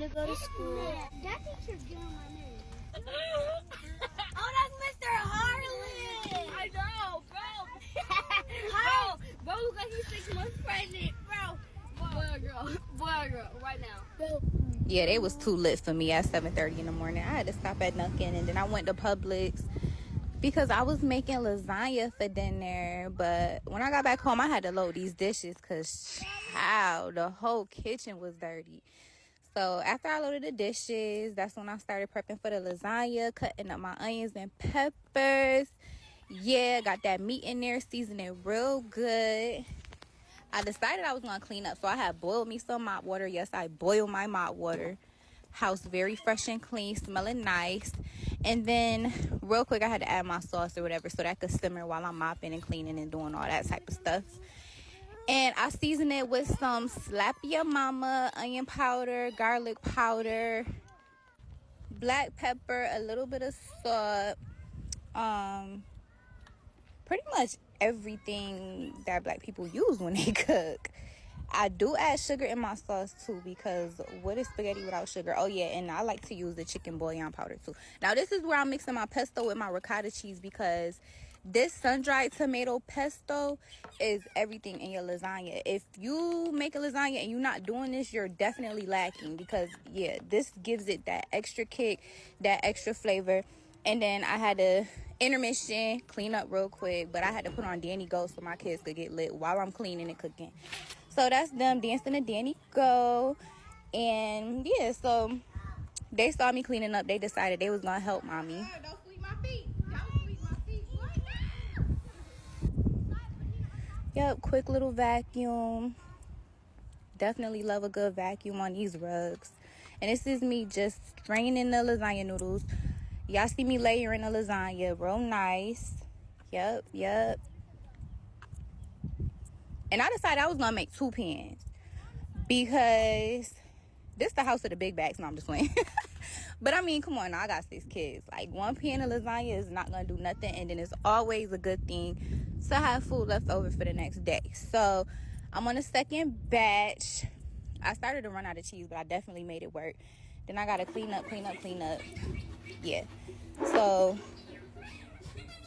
to go to school. That teacher's getting on my nerves. Oh, that's Mr. Harlan. I know, bro. Bro, look like he's 6 months pregnant, bro. Boy or girl, right now. Yeah, they was too lit for me at 7:30 in the morning. I had to stop at Dunkin', and then I went to Publix because I was making lasagna for dinner. But when I got back home, I had to load these dishes because, wow, the whole kitchen was dirty. So after I loaded the dishes, that's when I started prepping for the lasagna, cutting up my onions and peppers. Yeah, got that meat in there, seasoned it real good. I decided I was going to clean up, so I had boiled me some mop water. Yes, I boiled my mop water. House very fresh and clean, smelling nice. And then real quick, I had to add my sauce or whatever so that could simmer while I'm mopping and cleaning and doing all that type of stuff. And I seasoned it with some Slap Your Mama onion powder, garlic powder, black pepper, a little bit of salt, pretty much everything that black people use when they cook. I do add sugar in my sauce too, because what is spaghetti without sugar? Oh yeah, and I like to use the chicken bouillon powder too. Now this is where I'm mixing my pesto with my ricotta cheese, because this sun-dried tomato pesto is everything in your lasagna. If you make a lasagna and you're not doing this, you're definitely lacking, because yeah, this gives it that extra kick, that extra flavor. And then I had to intermission, clean up real quick, but I had to put on Danny Go so my kids could get lit while I'm cleaning and cooking. So that's them dancing to Danny Go. And yeah, so they saw me cleaning up. They decided they was gonna help mommy. Don't sweep my feet. Don't sweep my feet. Yep, quick little vacuum. Definitely love a good vacuum on these rugs. And this is me just straining the lasagna noodles. Y'all see me layering the lasagna real nice. Yep. And I decided I was gonna make 2 pans, because this the house of the big bags. No, I'm just playing. But I mean, come on, now I got 6 kids. Like, 1 pan of lasagna is not gonna do nothing, and then it's always a good thing to have food left over for the next day. So I'm on the second batch. I started to run out of cheese, but I definitely made it work. Then I gotta clean up. Yeah. So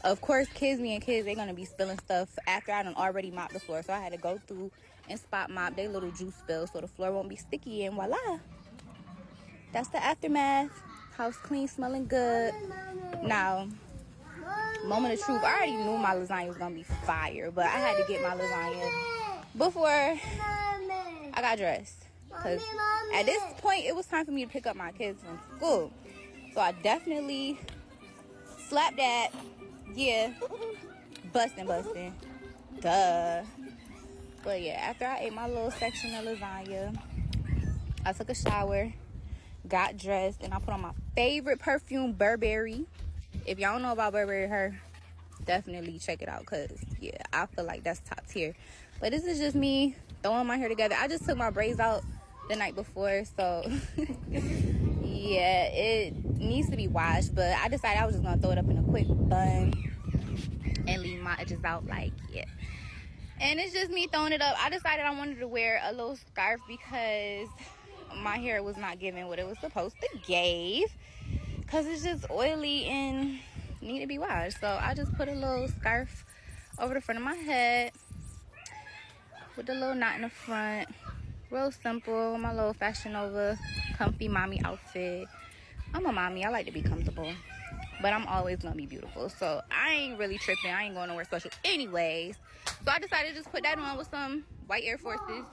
of course, being kids, they're gonna be spilling stuff after I done already mopped the floor. So I had to go through and spot mop their little juice spills so the floor won't be sticky. And voila, that's the aftermath. House clean, smelling good. Now, moment of truth, I already knew my lasagna was gonna be fire, but I had to get my lasagna before I got dressed, because at this point it was time for me to pick up my kids from school. So I definitely slapped that. Yeah, busting. Duh. But yeah, after I ate my little section of lasagna, I took a shower, got dressed, and I put on my favorite perfume, Burberry. If y'all don't know about Burberry Her, definitely check it out, because yeah, I feel like that's top tier. But this is just me throwing my hair together. I just took my braids out the night before, so yeah, it needs to be washed, but I decided I was just gonna throw it up in a quick bun and leave my edges out, like, yeah. And it's just me throwing it up. I decided I wanted to wear a little scarf because my hair was not giving what it was supposed to give, because it's just oily and need to be washed. So I just put a little scarf over the front of my head with a little knot in the front. Real simple. My little Fashion Nova comfy mommy outfit. I'm a mommy. I like to be comfortable, but I'm always gonna be beautiful. So I ain't really tripping. I ain't going nowhere special anyways. So I decided to just put that on with some white Air Forces.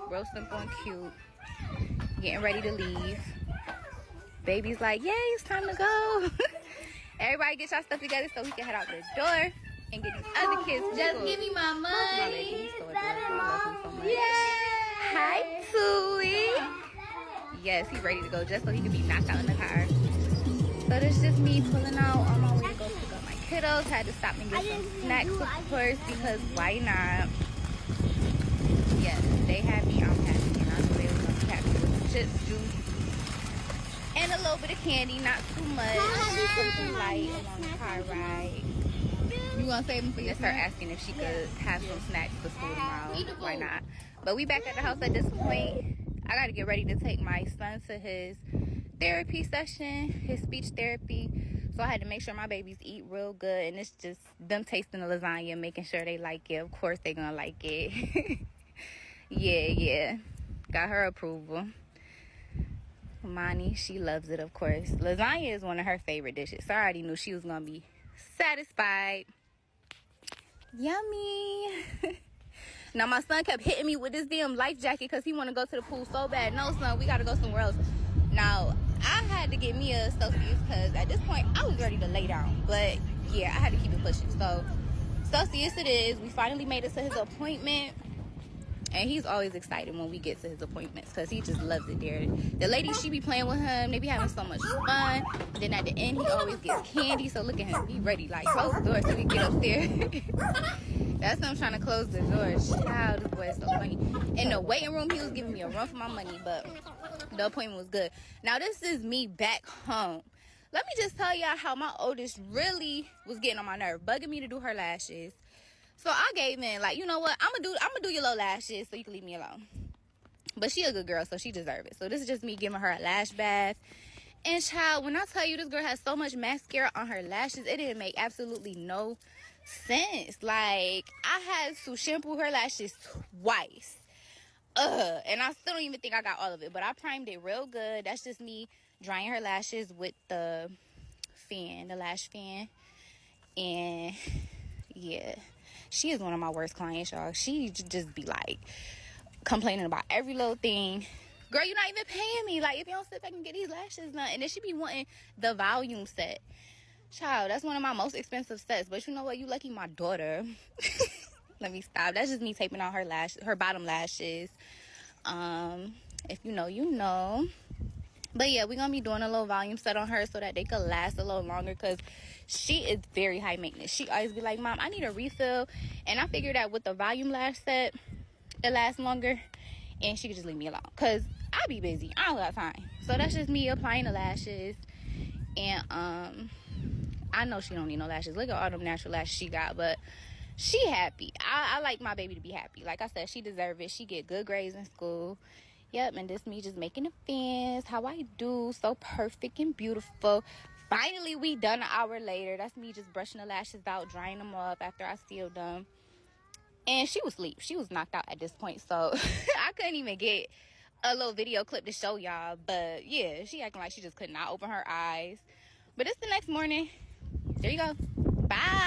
Real simple and cute. Getting ready to leave. Baby's like, yay, it's time to go. Everybody get y'all stuff together so we can head out the door and get these other kids to Just school. give me my money. My baby, he's so adorable. I love him so much. Hi, Tui. Yes, he's ready to go just so he can be knocked out in the car. So this is just me pulling out on my way to go pick up my kiddos. Had to stop and get some snacks, of course, because why not? Yes, they happy, I'm happy, and I know they were gonna be happy with chips, juice, and a little bit of candy, not too much. Something light along the car ride. You want to save them for your Start asking if she could have some snacks for school tomorrow. Why not? But we back at the house at this point. I gotta get ready to take my son to his therapy session, his speech therapy. So I had to make sure my babies eat real good, and it's just them tasting the lasagna, making sure they like it. Of course they gonna like it. Yeah, got her approval. Mani, she loves it, of course. Lasagna is one of her favorite dishes, so I already knew she was gonna be satisfied. Yummy. Now my son kept hitting me with this damn life jacket because he want to go to the pool so bad. No, son, we gotta go somewhere else. Now I had to get me a Celsius because at this point I was ready to lay down, but yeah, I had to keep it pushing. So Celsius it is. We finally made it to his appointment, and he's always excited when we get to his appointments because he just loves it there. The lady, she be playing with him. They be having so much fun. Then at the end, he always gets candy. So look at him. He ready. Like, close the door so we can get upstairs. That's him trying to close the door. Child, this boy is so funny. In the waiting room, he was giving me a run for my money. But the appointment was good. Now, this is me back home. Let me just tell y'all how my oldest really was getting on my nerve. Bugging me to do her lashes. So I gave in, like, you know what? I'm gonna do your little lashes so you can leave me alone. But she a good girl, so she deserve it. So this is just me giving her a lash bath. And child, when I tell you this girl has so much mascara on her lashes, it didn't make absolutely no sense. Like, I had to shampoo her lashes twice. And I still don't even think I got all of it. But I primed it real good. That's just me drying her lashes with the fan, the lash fan. And yeah, she is one of my worst clients, y'all. She just be like complaining about every little thing. Girl, you're not even paying me. Like, if you don't sit back and get these lashes done. And then she be wanting the volume set. Child, that's one of my most expensive sets. But you know what? You lucky my daughter. Let me stop. That's just me taping on her bottom lashes. If you know, you know. But yeah, we're gonna be doing a little volume set on her so that they could last a little longer, because she is very high maintenance. She always be like, Mom, I need a refill. And I figured that with the volume lash set, it lasts longer and she could just leave me alone, because I be busy. I don't got time. So that's just me applying the lashes. And I know she don't need no lashes. Look at all them natural lashes she got, but she happy. I like my baby to be happy. Like I said, she deserve it. She get good grades in school. Yep, and this me just making a fence. How I do. So perfect and beautiful. Finally, we done an hour later. That's me just brushing the lashes out, drying them up after I sealed them. And she was asleep. She was knocked out at this point. So I couldn't even get a little video clip to show y'all. But yeah, she acting like she just could not open her eyes. But it's the next morning. There you go. Bye.